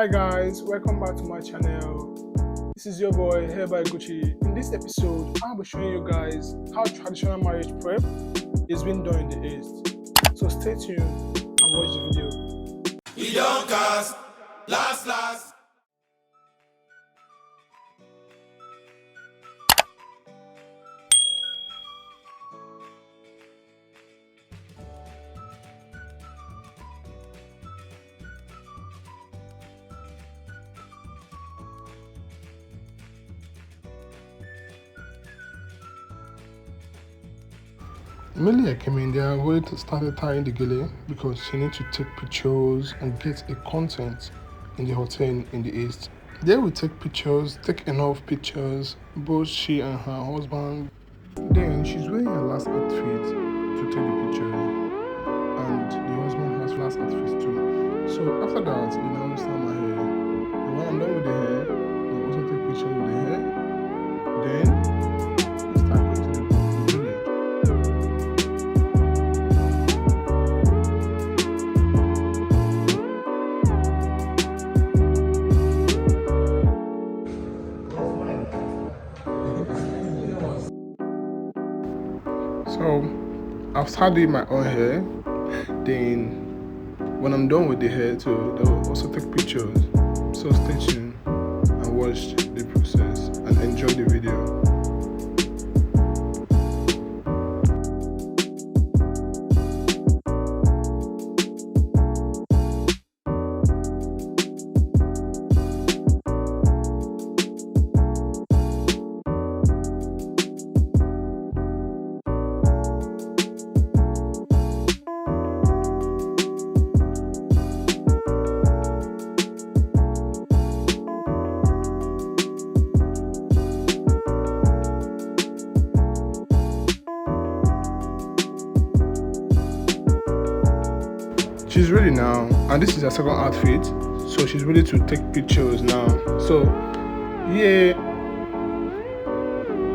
Hi guys, welcome back to my channel. This is your boy here by Gucci. In this episode, I'll be showing you guys how traditional marriage prep is being done in the East. So stay tuned and watch the video. We don't cast, last. Immediately I came in there, I already started tying the gele because she needs to take pictures and get a content in the hotel in the East. There we take pictures, take enough pictures, both she and her husband. Then she's wearing her last outfit to take the picture, and the husband has last outfit too. So after that, they now start my hair. And when I'm done with the hair, they also take pictures with the hair. Then we start going to the village. So I've started doing my own hair. Then when I'm done with the hair too, they'll also take pictures. So stay tuned and watch the process and enjoy the video. She's ready now, and this is her second outfit, so she's ready to take pictures now. So yeah,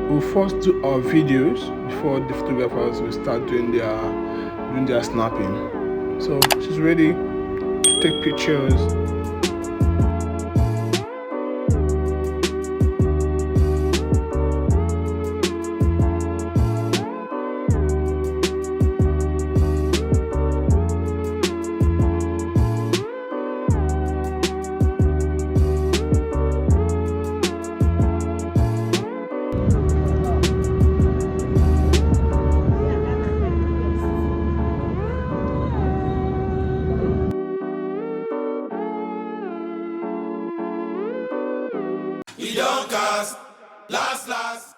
we'll first do our videos before the photographers will start doing their snapping. So she's ready to take pictures. We don't cast, last.